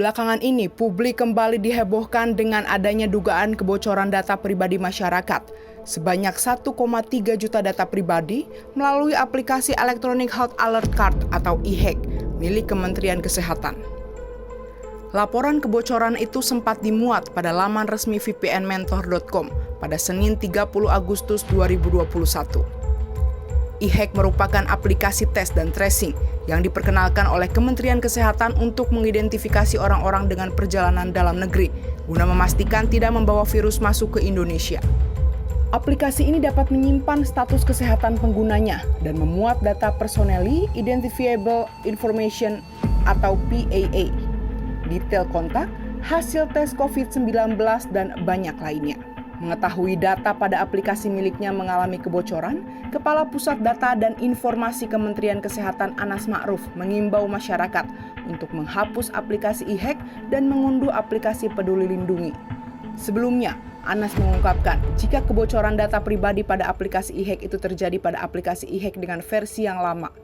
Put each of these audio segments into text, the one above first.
Belakangan ini, publik kembali dihebohkan dengan adanya dugaan kebocoran data pribadi masyarakat. Sebanyak 1,3 juta data pribadi melalui aplikasi Electronic Health Alert Card atau e-HEC milik Kementerian Kesehatan. Laporan kebocoran itu sempat dimuat pada laman resmi vpnmentor.com pada Senin 30 Agustus 2021. e-HEC merupakan aplikasi tes dan tracing yang diperkenalkan oleh Kementerian Kesehatan untuk mengidentifikasi orang-orang dengan perjalanan dalam negeri guna memastikan tidak membawa virus masuk ke Indonesia. Aplikasi ini dapat menyimpan status kesehatan penggunanya dan memuat data Personally Identifiable Information atau PAA, detail kontak, hasil tes COVID-19, dan banyak lainnya. Mengetahui data pada aplikasi miliknya mengalami kebocoran, Kepala Pusat Data dan Informasi Kementerian Kesehatan Anas Ma'ruf mengimbau masyarakat untuk menghapus aplikasi e-HEC dan mengunduh aplikasi Peduli Lindungi. Sebelumnya, Anas mengungkapkan jika kebocoran data pribadi pada aplikasi e-HEC itu terjadi pada aplikasi e-HEC dengan versi yang lama.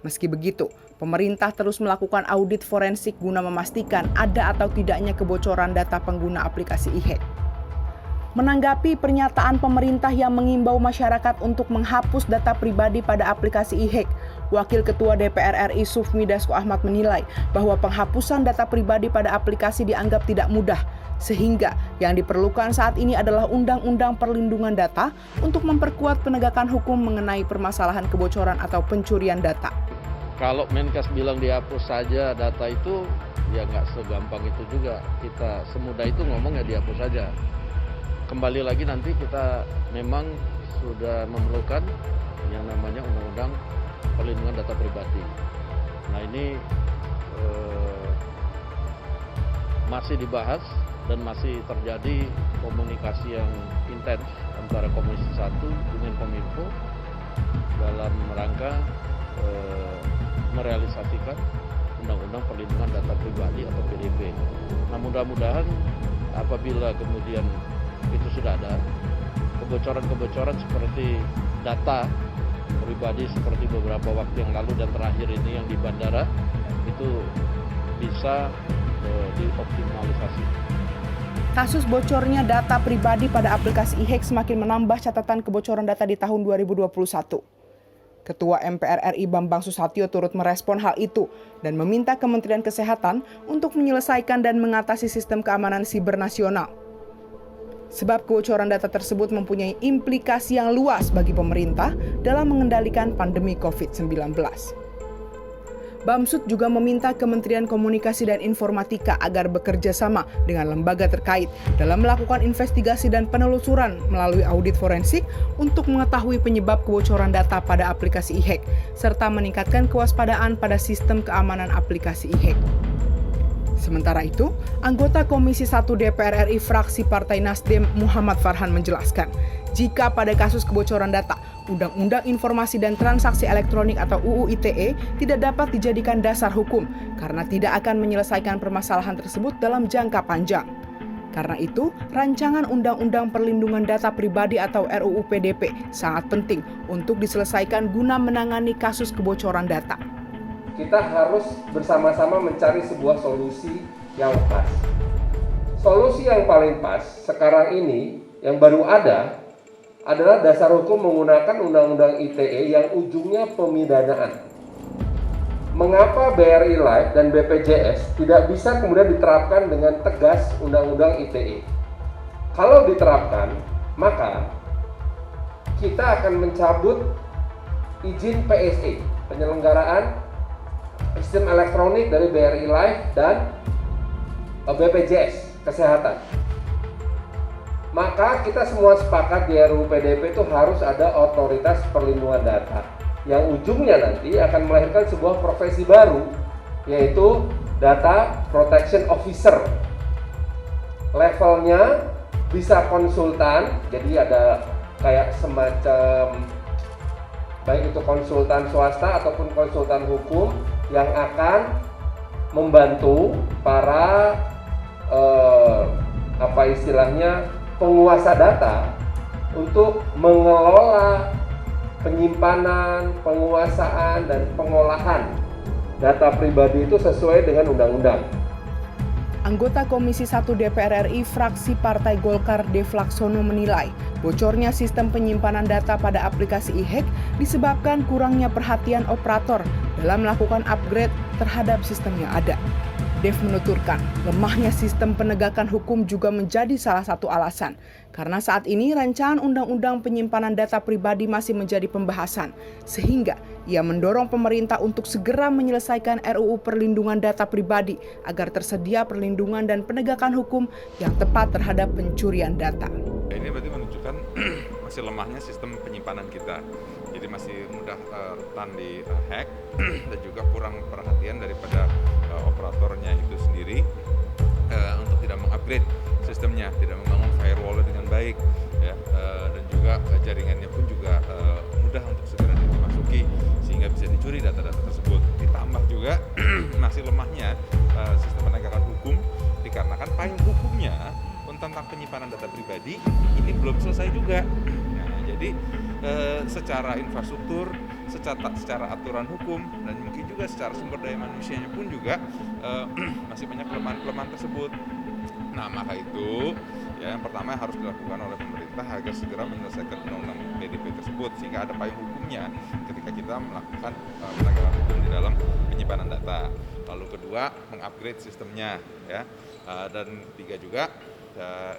Meski begitu, pemerintah terus melakukan audit forensik guna memastikan ada atau tidaknya kebocoran data pengguna aplikasi e-HEC. Menanggapi pernyataan pemerintah yang mengimbau masyarakat untuk menghapus data pribadi pada aplikasi e-HEC, Wakil Ketua DPR RI Sufmi Dasko Ahmad menilai bahwa penghapusan data pribadi pada aplikasi dianggap tidak mudah, sehingga yang diperlukan saat ini adalah Undang-Undang Perlindungan Data untuk memperkuat penegakan hukum mengenai permasalahan kebocoran atau pencurian data. Kalau Menkes bilang dihapus saja data itu, ya nggak segampang itu juga. Kita semudah itu ngomong ya dihapus saja. Kembali lagi nanti kita memang sudah memerlukan yang namanya Undang-Undang Perlindungan Data Pribadi. Nah ini masih dibahas dan masih terjadi komunikasi yang intens antara Komisi 1 dengan Kominfo dalam rangka merealisasikan Undang-Undang Perlindungan Data Pribadi atau PDP. Nah mudah-mudahan apabila kemudian itu sudah ada kebocoran-kebocoran seperti data pribadi seperti beberapa waktu yang lalu dan terakhir ini yang di bandara itu bisa dioptimalisasi. Kasus bocornya data pribadi pada aplikasi e-HEC semakin menambah catatan kebocoran data di tahun 2021. Ketua MPR RI Bambang Susatyo turut merespon hal itu dan meminta Kementerian Kesehatan untuk menyelesaikan dan mengatasi sistem keamanan siber nasional. Sebab kebocoran data tersebut mempunyai implikasi yang luas bagi pemerintah dalam mengendalikan pandemi COVID-19. Bamsud juga meminta Kementerian Komunikasi dan Informatika agar bekerja sama dengan lembaga terkait dalam melakukan investigasi dan penelusuran melalui audit forensik untuk mengetahui penyebab kebocoran data pada aplikasi e-HEC, serta meningkatkan kewaspadaan pada sistem keamanan aplikasi e-HEC. Sementara itu, anggota Komisi 1 DPR RI fraksi Partai Nasdem Muhammad Farhan menjelaskan, jika pada kasus kebocoran data, Undang-Undang Informasi dan Transaksi Elektronik atau UU ITE tidak dapat dijadikan dasar hukum karena tidak akan menyelesaikan permasalahan tersebut dalam jangka panjang. Karena itu, rancangan Undang-Undang Perlindungan Data Pribadi atau RUU PDP sangat penting untuk diselesaikan guna menangani kasus kebocoran data. Kita harus bersama-sama mencari sebuah solusi yang pas. Solusi yang paling pas sekarang ini yang baru ada adalah dasar hukum menggunakan Undang-Undang ITE yang ujungnya pemidanaan. Mengapa BRI Life dan BPJS tidak bisa kemudian diterapkan dengan tegas Undang-Undang ITE? Kalau diterapkan, maka kita akan mencabut izin PSE, penyelenggaraan sistem elektronik dari BRI Life dan BPJS Kesehatan. Maka kita semua sepakat di RUU PDP itu harus ada otoritas perlindungan data yang ujungnya nanti akan melahirkan sebuah profesi baru, yaitu Data Protection Officer. Levelnya bisa konsultan, jadi ada kayak semacam baik itu konsultan swasta ataupun konsultan hukum yang akan membantu para penguasa data untuk mengelola penyimpanan, penguasaan, dan pengolahan data pribadi itu sesuai dengan undang-undang. Anggota Komisi 1 DPR RI fraksi Partai Golkar Dev Laksono menilai bocornya sistem penyimpanan data pada aplikasi e-hack disebabkan kurangnya perhatian operator dalam melakukan upgrade terhadap sistem yang ada. Dev menuturkan, lemahnya sistem penegakan hukum juga menjadi salah satu alasan. Karena saat ini rancangan undang-undang penyimpanan data pribadi masih menjadi pembahasan. Sehingga ia mendorong pemerintah untuk segera menyelesaikan RUU Perlindungan Data Pribadi agar tersedia perlindungan dan penegakan hukum yang tepat terhadap pencurian data. Ini berarti menunjukkan masih lemahnya sistem penyimpanan kita. Jadi masih mudah rentan di hack dan juga kurang perhatian daripada operatornya itu sendiri untuk tidak mengupgrade sistemnya, tidak membangun firewall dengan baik, ya, dan juga jaringannya pun juga mudah untuk segera dimasuki sehingga bisa dicuri data-data tersebut. Ditambah juga masih lemahnya sistem penegakan hukum dikarenakan payung hukumnya tentang penyimpanan data pribadi ini belum selesai juga. Nah, jadi secara infrastruktur, secara aturan hukum, dan mungkin juga secara sumber daya manusianya pun juga masih banyak kelemahan-kelemahan tersebut. Nah, maka itu ya, yang pertama harus dilakukan oleh pemerintah agar segera menyelesaikan undang-undang PDP tersebut sehingga ada payung hukumnya ketika kita melakukan penegakan hukum di dalam penyimpanan data. Lalu kedua, mengupgrade sistemnya, ya, dan tiga juga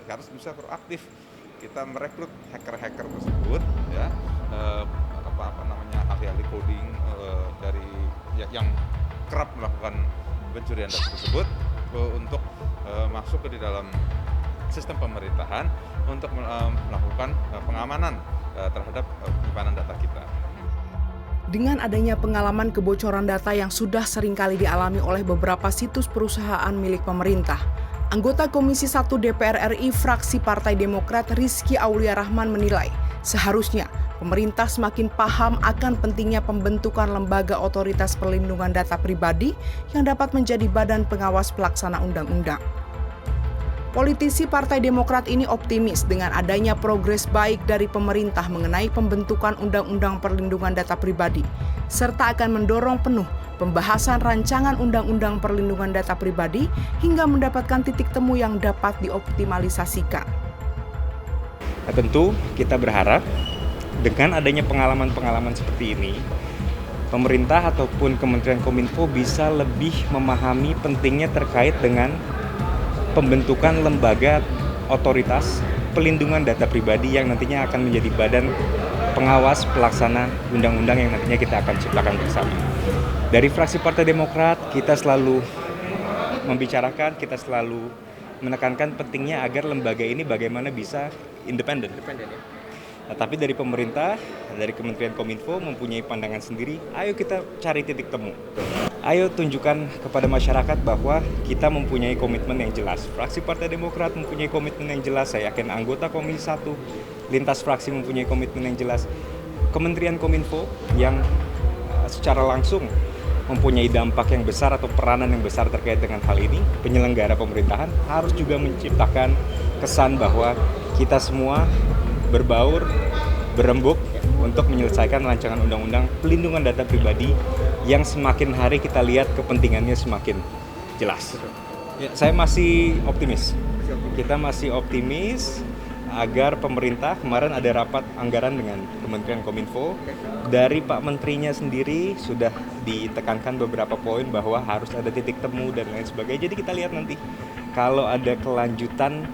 harus bisa proaktif kita merekrut hacker-hacker tersebut, ya, ahli-ahli coding dari yang kerap melakukan pencurian data tersebut untuk masuk ke di dalam sistem pemerintahan untuk melakukan pengamanan terhadap penyimpanan data kita. Dengan adanya pengalaman kebocoran data yang sudah seringkali dialami oleh beberapa situs perusahaan milik pemerintah, anggota Komisi 1 DPR RI fraksi Partai Demokrat Rizky Aulia Rahman menilai seharusnya pemerintah semakin paham akan pentingnya pembentukan lembaga otoritas perlindungan data pribadi yang dapat menjadi badan pengawas pelaksana undang-undang. Politisi Partai Demokrat ini optimis dengan adanya progres baik dari pemerintah mengenai pembentukan Undang-Undang Perlindungan Data Pribadi, serta akan mendorong penuh pembahasan rancangan Undang-Undang Perlindungan Data Pribadi hingga mendapatkan titik temu yang dapat dioptimalisasikan. Nah, tentu kita berharap dengan adanya pengalaman-pengalaman seperti ini, pemerintah ataupun Kementerian Kominfo bisa lebih memahami pentingnya terkait dengan pembentukan lembaga otoritas pelindungan data pribadi yang nantinya akan menjadi badan pengawas pelaksana undang-undang yang nantinya kita akan ciptakan bersama. Dari fraksi Partai Demokrat, kita selalu membicarakan, kita selalu menekankan pentingnya agar lembaga ini bagaimana bisa independen. Nah, tapi dari pemerintah, dari Kementerian Kominfo mempunyai pandangan sendiri, ayo kita cari titik temu. Ayo tunjukkan kepada masyarakat bahwa kita mempunyai komitmen yang jelas. Fraksi Partai Demokrat mempunyai komitmen yang jelas, saya yakin anggota Komisi 1, lintas fraksi mempunyai komitmen yang jelas. Kementerian Kominfo yang secara langsung mempunyai dampak yang besar atau peranan yang besar terkait dengan hal ini, penyelenggara pemerintahan harus juga menciptakan kesan bahwa kita semua berbaur, berembuk untuk menyelesaikan rancangan undang-undang pelindungan data pribadi yang semakin hari kita lihat kepentingannya semakin jelas. Ya, saya masih optimis. Kita masih optimis agar pemerintah, kemarin ada rapat anggaran dengan Kementerian Kominfo, dari Pak Menterinya sendiri sudah ditekankan beberapa poin bahwa harus ada titik temu dan lain sebagainya. Jadi kita lihat nanti kalau ada kelanjutan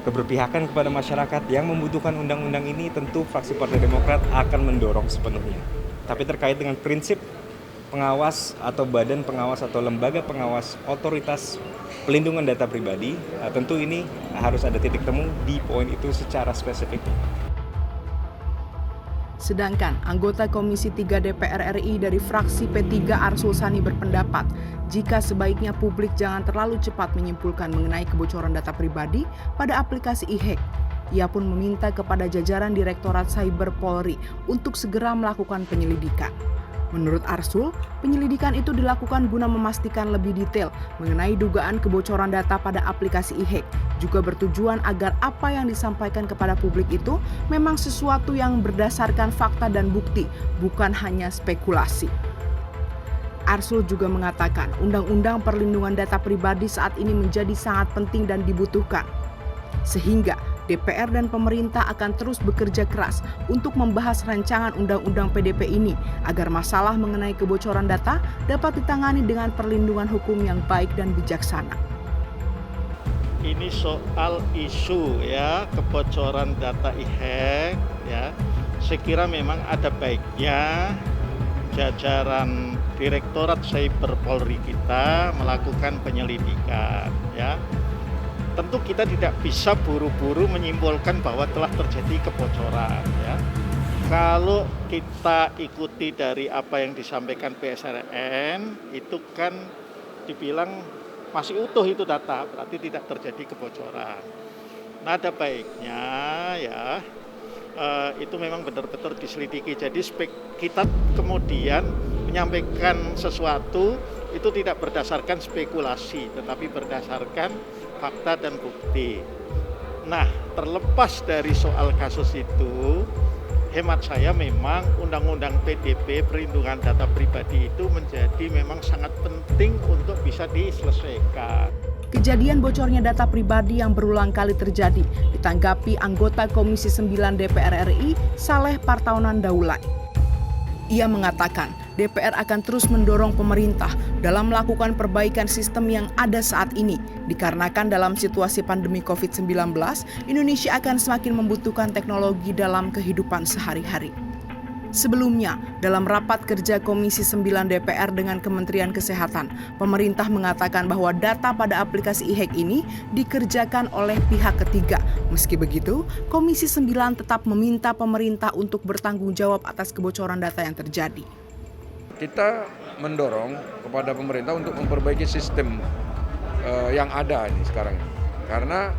keberpihakan kepada masyarakat yang membutuhkan undang-undang ini, tentu fraksi Partai Demokrat akan mendorong sepenuhnya. Tapi terkait dengan prinsip pengawas atau badan pengawas atau lembaga pengawas otoritas pelindungan data pribadi, tentu ini harus ada titik temu di poin itu secara spesifik. Sedangkan anggota Komisi 3 DPR RI dari fraksi P3 Arsul Sani berpendapat jika sebaiknya publik jangan terlalu cepat menyimpulkan mengenai kebocoran data pribadi pada aplikasi e-hack. Ia pun meminta kepada jajaran Direktorat Cyber Polri untuk segera melakukan penyelidikan. Menurut Arsul, penyelidikan itu dilakukan guna memastikan lebih detail mengenai dugaan kebocoran data pada aplikasi e-hack, juga bertujuan agar apa yang disampaikan kepada publik itu memang sesuatu yang berdasarkan fakta dan bukti, bukan hanya spekulasi. Arsul juga mengatakan Undang-Undang Perlindungan Data Pribadi saat ini menjadi sangat penting dan dibutuhkan. Sehingga DPR dan pemerintah akan terus bekerja keras untuk membahas rancangan Undang-Undang PDP ini agar masalah mengenai kebocoran data dapat ditangani dengan perlindungan hukum yang baik dan bijaksana. Ini soal isu ya kebocoran data e-hack ya. Saya kira memang ada baiknya jajaran Direktorat Cyber Polri kita melakukan penyelidikan ya. Tentu kita tidak bisa buru-buru menyimpulkan bahwa telah terjadi kebocoran ya. Kalau kita ikuti dari apa yang disampaikan PSRN itu kan dibilang masih utuh itu data, berarti tidak terjadi kebocoran. Nah, ada baiknya ya itu memang benar-benar diselidiki. Jadi kita kemudian menyampaikan sesuatu itu tidak berdasarkan spekulasi, tetapi berdasarkan fakta dan bukti. Nah, terlepas dari soal kasus itu, hemat saya memang Undang-Undang PDP Perlindungan Data Pribadi itu menjadi memang sangat penting untuk bisa diselesaikan. Kejadian bocornya data pribadi yang berulang kali terjadi ditanggapi anggota Komisi 9 DPR RI Saleh Partaunan Daulay. Ia mengatakan DPR akan terus mendorong pemerintah dalam melakukan perbaikan sistem yang ada saat ini dikarenakan dalam situasi pandemi COVID-19 Indonesia akan semakin membutuhkan teknologi dalam kehidupan sehari-hari. Sebelumnya, dalam rapat kerja Komisi 9 DPR dengan Kementerian Kesehatan, pemerintah mengatakan bahwa data pada aplikasi e-hack ini dikerjakan oleh pihak ketiga. Meski begitu, Komisi 9 tetap meminta pemerintah untuk bertanggung jawab atas kebocoran data yang terjadi. Kita mendorong kepada pemerintah untuk memperbaiki sistem yang ada ini sekarang. Karena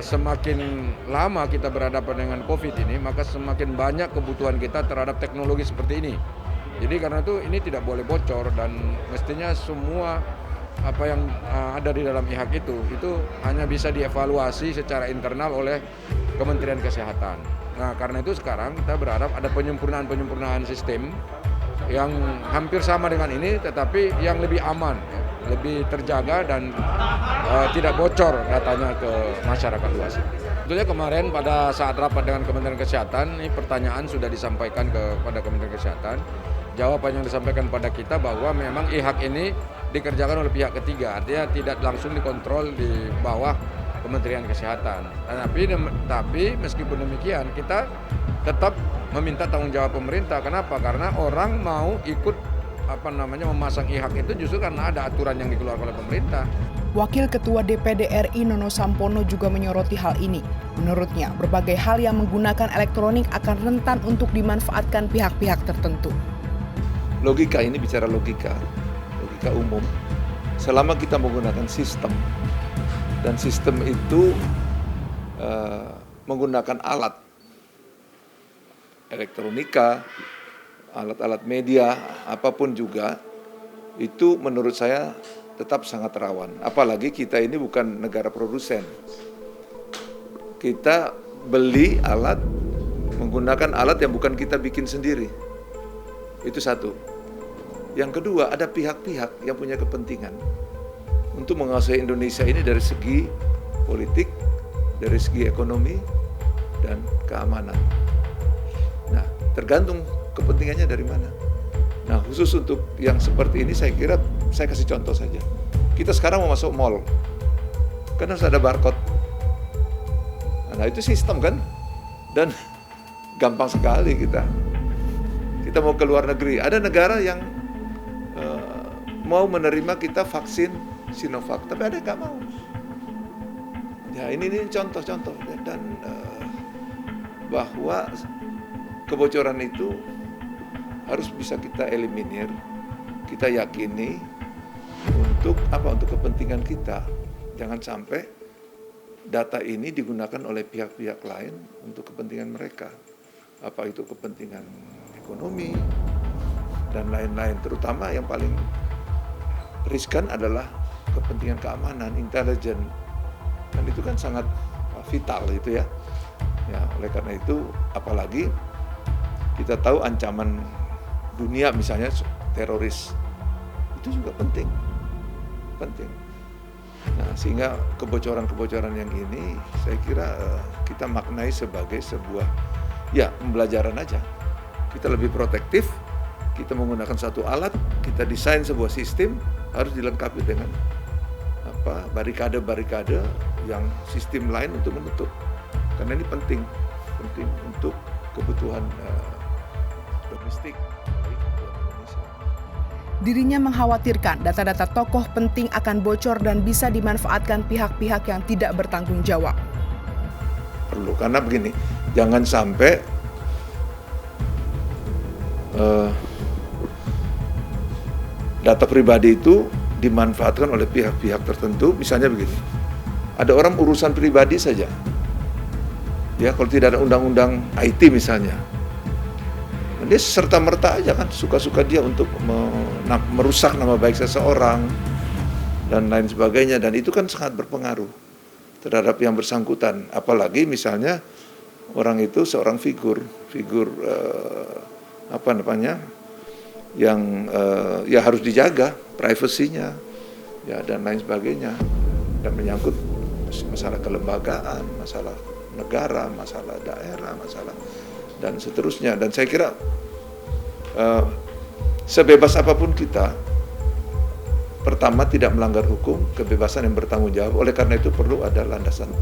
semakin lama kita berhadapan dengan COVID ini, maka semakin banyak kebutuhan kita terhadap teknologi seperti ini. Jadi karena itu ini tidak boleh bocor dan mestinya semua apa yang ada di dalam e-hack itu hanya bisa dievaluasi secara internal oleh Kementerian Kesehatan. Nah, karena itu sekarang kita berharap ada penyempurnaan sistem yang hampir sama dengan ini tetapi yang lebih aman, lebih terjaga dan tidak bocor datanya ke masyarakat luas. Tentunya kemarin pada saat rapat dengan Kementerian Kesehatan, ini pertanyaan sudah disampaikan kepada Kementerian Kesehatan. Jawaban yang disampaikan pada kita bahwa memang e-hack ini dikerjakan oleh pihak ketiga, artinya tidak langsung dikontrol di bawah Kementerian Kesehatan. Tapi meskipun demikian kita tetap meminta tanggung jawab pemerintah. Kenapa? Karena orang mau ikut memasang e-hack itu justru karena ada aturan yang dikeluarkan oleh pemerintah. Wakil Ketua DPD RI Nono Sampono juga menyoroti hal ini. Menurutnya, berbagai hal yang menggunakan elektronik akan rentan untuk dimanfaatkan pihak-pihak tertentu. Logika ini bicara logika umum. Selama kita menggunakan sistem, dan sistem itu menggunakan alat elektronika, alat-alat media, apapun juga, itu menurut saya tetap sangat rawan. Apalagi kita ini bukan negara produsen. Kita beli alat, menggunakan alat yang bukan kita bikin sendiri. Itu satu. Yang kedua, ada pihak-pihak yang punya kepentingan untuk menguasai Indonesia ini dari segi politik, dari segi ekonomi, dan keamanan. Nah, tergantung kepentingannya dari mana. Nah, khusus untuk yang seperti ini saya kira, saya kasih contoh saja. Kita sekarang mau masuk mall, kan harus ada barcode. Nah, itu sistem kan, dan gampang sekali kita mau ke luar negeri. Ada negara yang mau menerima kita vaksin Sinovac, tapi ada yang nggak mau. Ya, ini contoh-contoh, dan bahwa kebocoran itu harus bisa kita eliminir, kita yakini untuk kepentingan kita. Jangan sampai data ini digunakan oleh pihak-pihak lain untuk kepentingan mereka. Apa itu kepentingan ekonomi dan lain-lain. Terutama yang paling riskan adalah kepentingan keamanan, intelijen. Dan itu kan sangat vital itu ya. Ya, oleh karena itu apalagi kita tahu ancaman dunia misalnya teroris itu juga penting. Nah, sehingga kebocoran-kebocoran yang ini saya kira kita maknai sebagai sebuah pembelajaran aja. Kita lebih protektif, kita menggunakan satu alat, kita desain sebuah sistem harus dilengkapi dengan barikade-barikade yang sistem lain untuk menutup. Karena ini penting untuk kebutuhan domestik Indonesia. Dirinya mengkhawatirkan data-data tokoh penting akan bocor dan bisa dimanfaatkan pihak-pihak yang tidak bertanggung jawab. Perlu, karena begini, jangan sampai data pribadi itu dimanfaatkan oleh pihak-pihak tertentu. Misalnya begini, ada orang urusan pribadi saja, ya kalau tidak ada undang-undang IT misalnya, dia serta-merta aja kan, suka-suka dia untuk merusak nama baik seseorang dan lain sebagainya, dan itu kan sangat berpengaruh terhadap yang bersangkutan. Apalagi misalnya orang itu seorang figur yang harus dijaga privasinya, ya, dan lain sebagainya, dan menyangkut masalah kelembagaan, masalah negara, masalah daerah, masalah dan seterusnya. Dan saya kira sebebas apapun kita, pertama tidak melanggar hukum, kebebasan yang bertanggung jawab. Oleh karena itu perlu ada landasan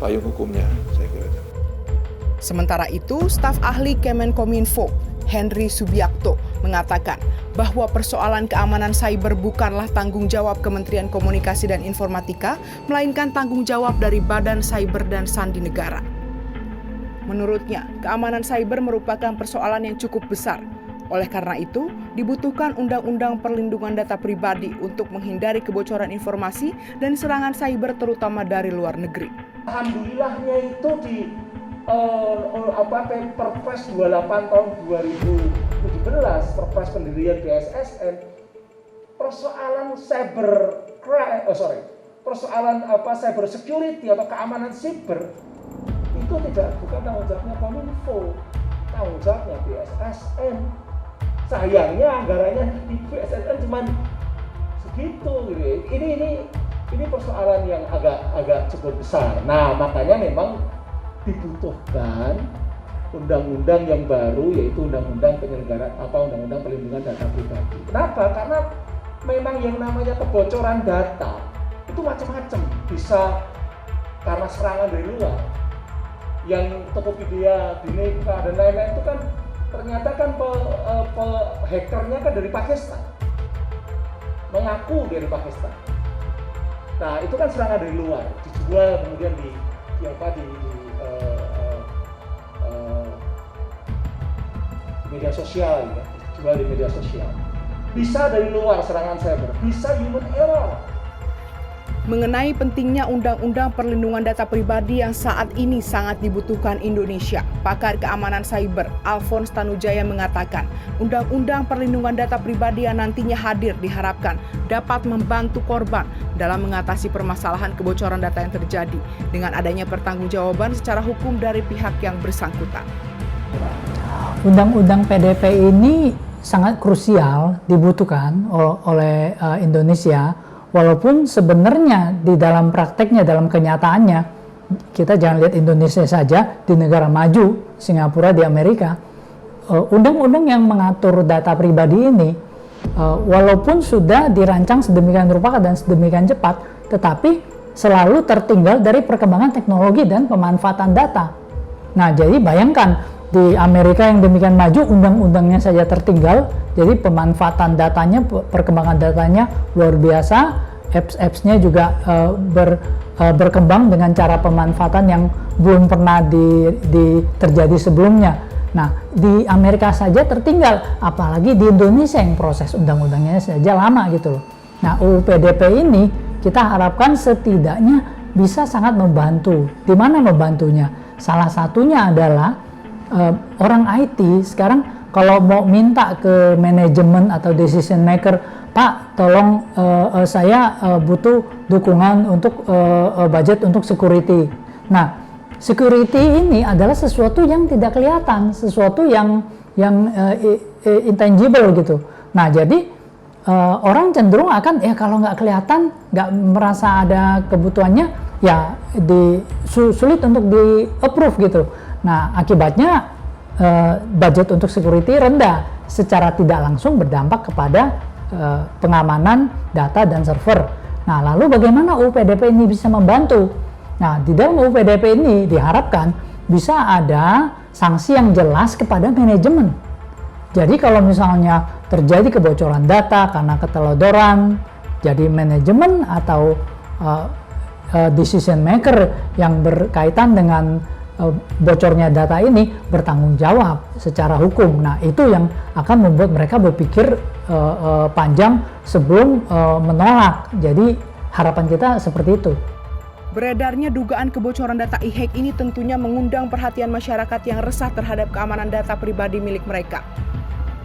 payung hukumnya, saya kira. Sementara itu, staf ahli Kemenkominfo Henry Subiakto mengatakan bahwa persoalan keamanan cyber bukanlah tanggung jawab Kementerian Komunikasi dan Informatika, melainkan tanggung jawab dari Badan Cyber dan Sandi Negara. Menurutnya, keamanan cyber merupakan persoalan yang cukup besar. Oleh karena itu, dibutuhkan Undang-Undang Perlindungan Data Pribadi untuk menghindari kebocoran informasi dan serangan cyber terutama dari luar negeri. Alhamdulillahnya itu di Perpres 28 tahun 2017, Perpres pendirian BSSN, persoalan cyber security atau keamanan siber itu bukan tanggung jawabnya Kominfo, tanggung jawabnya BSSN. Sayangnya anggarannya di BSSN cuma segitu gitu. Ini persoalan yang agak cukup besar. Nah, makanya memang dibutuhkan undang-undang yang baru, yaitu undang-undang undang-undang perlindungan data pribadi. Kenapa? Karena memang yang namanya kebocoran data itu macam-macam, bisa karena serangan dari luar. Yang Tokopedia, Bhinneka dan lain-lain itu kan ternyata kan hackernya kan dari Pakistan, mengaku dari Pakistan. Nah, itu kan serangan dari luar, dijual kemudian di media sosial, ya, dijual di media sosial. Bisa dari luar serangan cyber, bisa human error. Mengenai pentingnya Undang-Undang Perlindungan Data Pribadi yang saat ini sangat dibutuhkan Indonesia, pakar keamanan cyber Alphonse Tanujaya mengatakan, Undang-Undang Perlindungan Data Pribadi yang nantinya hadir diharapkan dapat membantu korban dalam mengatasi permasalahan kebocoran data yang terjadi dengan adanya pertanggungjawaban secara hukum dari pihak yang bersangkutan. Undang-undang PDP ini sangat krusial dibutuhkan oleh Indonesia. Walaupun sebenarnya di dalam prakteknya, dalam kenyataannya, kita jangan lihat Indonesia saja, di negara maju, Singapura, di Amerika, undang-undang yang mengatur data pribadi ini, walaupun sudah dirancang sedemikian rupa dan sedemikian cepat, tetapi selalu tertinggal dari perkembangan teknologi dan pemanfaatan data. Nah, jadi bayangkan, di Amerika yang demikian maju, undang-undangnya saja tertinggal, jadi pemanfaatan datanya, perkembangan datanya luar biasa, apps-nya juga berkembang dengan cara pemanfaatan yang belum pernah terjadi sebelumnya. Nah, di Amerika saja tertinggal, apalagi di Indonesia yang proses undang-undangnya saja lama gitu loh. Nah, UU PDP ini kita harapkan setidaknya bisa sangat membantu. Di mana membantunya? Salah satunya adalah orang IT sekarang kalau mau minta ke manajemen atau decision maker, Pak, tolong saya butuh dukungan untuk budget untuk security. Nah, security ini adalah sesuatu yang tidak kelihatan, sesuatu yang intangible gitu. Nah, jadi orang cenderung akan kalau nggak kelihatan, nggak merasa ada kebutuhannya, ya sulit untuk di approve gitu. Nah, akibatnya budget untuk security rendah, secara tidak langsung berdampak kepada pengamanan data dan server. Nah, lalu bagaimana UU PDP ini bisa membantu? Nah, di dalam UU PDP ini diharapkan bisa ada sanksi yang jelas kepada manajemen. Jadi kalau misalnya terjadi kebocoran data karena keteledoran, jadi manajemen atau decision maker yang berkaitan dengan bocornya data ini bertanggung jawab secara hukum. Nah, itu yang akan membuat mereka berpikir panjang sebelum menolak. Jadi harapan kita seperti itu. Beredarnya dugaan kebocoran data e-hack ini tentunya mengundang perhatian masyarakat yang resah terhadap keamanan data pribadi milik mereka,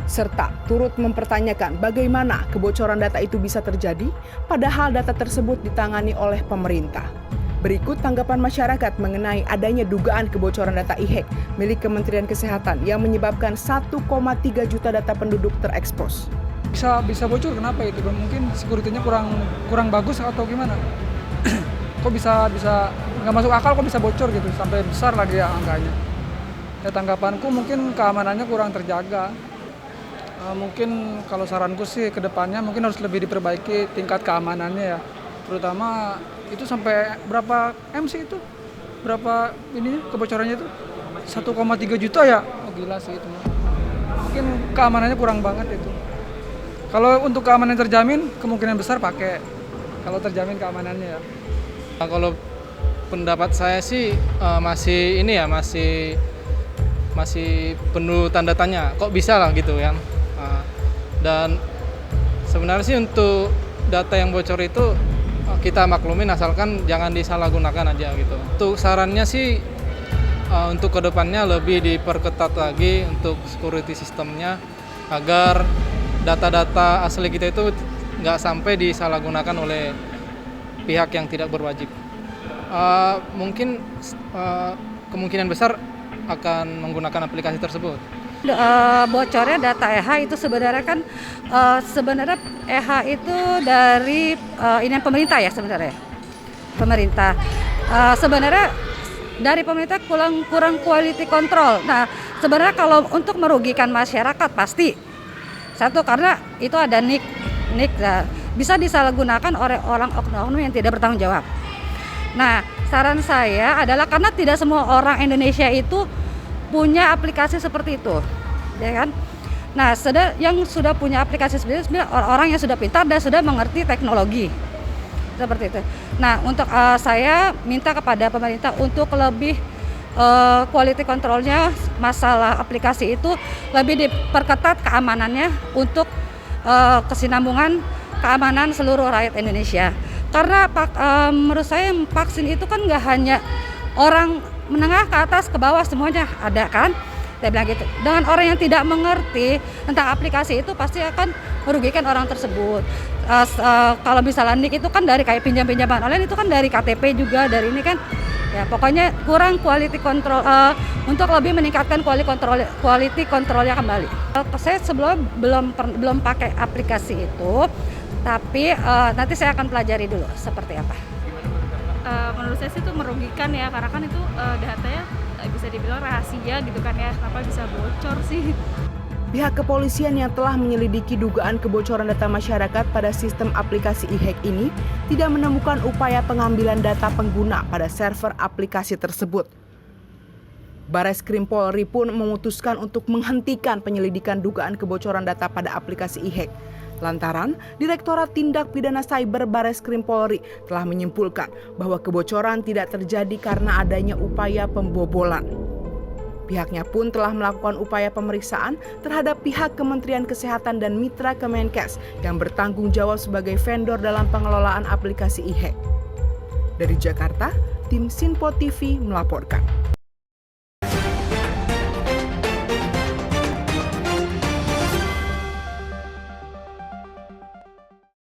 serta turut mempertanyakan bagaimana kebocoran data itu bisa terjadi, padahal data tersebut ditangani oleh pemerintah. Berikut tanggapan masyarakat mengenai adanya dugaan kebocoran data e-hack milik Kementerian Kesehatan yang menyebabkan 1,3 juta data penduduk terekspos. Bisa bocor, kenapa itu? Mungkin security-nya kurang bagus atau gimana? Kok bisa nggak masuk akal, kok bisa bocor gitu sampai besar lagi ya angkanya. Ya tanggapanku mungkin keamanannya kurang terjaga. Mungkin kalau saranku sih ke depannya mungkin harus lebih diperbaiki tingkat keamanannya ya. Terutama itu sampai berapa M sih itu? Berapa ini kebocorannya itu? 1,3 juta ya? Oh gila sih itu. Mungkin keamanannya kurang banget itu. Kalau untuk keamanan terjamin kemungkinan besar pakai. Kalau terjamin keamanannya ya. Kalau pendapat saya sih masih penuh tanda tanya. Kok bisa lah gitu kan? Dan sebenarnya sih untuk data yang bocor itu kita maklumin asalkan jangan disalahgunakan aja gitu. Untuk sarannya sih untuk kedepannya lebih diperketat lagi untuk security sistemnya agar data-data asli kita itu nggak sampai disalahgunakan oleh pihak yang tidak berwajib. Mungkin kemungkinan besar akan menggunakan aplikasi tersebut. Bocornya data EH itu sebenarnya kan EH itu dari ini pemerintah ya sebenarnya. Pemerintah sebenarnya dari pemerintah kurang quality control. Nah, sebenarnya kalau untuk merugikan masyarakat pasti satu karena itu ada nick bisa disalahgunakan oleh orang oknum yang tidak bertanggung jawab. Nah, saran saya adalah karena tidak semua orang Indonesia itu punya aplikasi seperti itu, ya kan? Nah, yang sudah punya aplikasi seperti itu sebenarnya orang yang sudah pintar dan sudah mengerti teknologi, seperti itu. Nah, untuk saya minta kepada pemerintah untuk lebih quality controlnya masalah aplikasi itu lebih diperketat keamanannya untuk kesinambungan keamanan seluruh rakyat Indonesia. Karena menurut saya vaksin itu kan nggak hanya orang menengah ke atas ke bawah semuanya ada kan, saya bilang gitu. Dengan orang yang tidak mengerti tentang aplikasi itu pasti akan merugikan orang tersebut. Kalau misalnya NIK itu kan dari kayak pinjam-pinjaman online itu kan dari KTP juga dari ini kan. Ya pokoknya kurang quality control untuk lebih meningkatkan quality controlnya kembali. Saya sebelum belum pakai aplikasi itu, tapi nanti saya akan pelajari dulu seperti apa. Menurut saya sih itu merugikan ya, karena kan itu datanya bisa dibilang rahasia gitu kan ya, kenapa bisa bocor sih? Pihak kepolisian yang telah menyelidiki dugaan kebocoran data masyarakat pada sistem aplikasi e-hack ini tidak menemukan upaya pengambilan data pengguna pada server aplikasi tersebut. Bareskrim Polri pun memutuskan untuk menghentikan penyelidikan dugaan kebocoran data pada aplikasi e-hack. Lantaran Direktorat Tindak Pidana Cyber Bareskrim Polri telah menyimpulkan bahwa kebocoran tidak terjadi karena adanya upaya pembobolan. Pihaknya pun telah melakukan upaya pemeriksaan terhadap pihak Kementerian Kesehatan dan mitra Kemenkes yang bertanggung jawab sebagai vendor dalam pengelolaan aplikasi e-hack. Dari Jakarta, tim Sinpo TV melaporkan.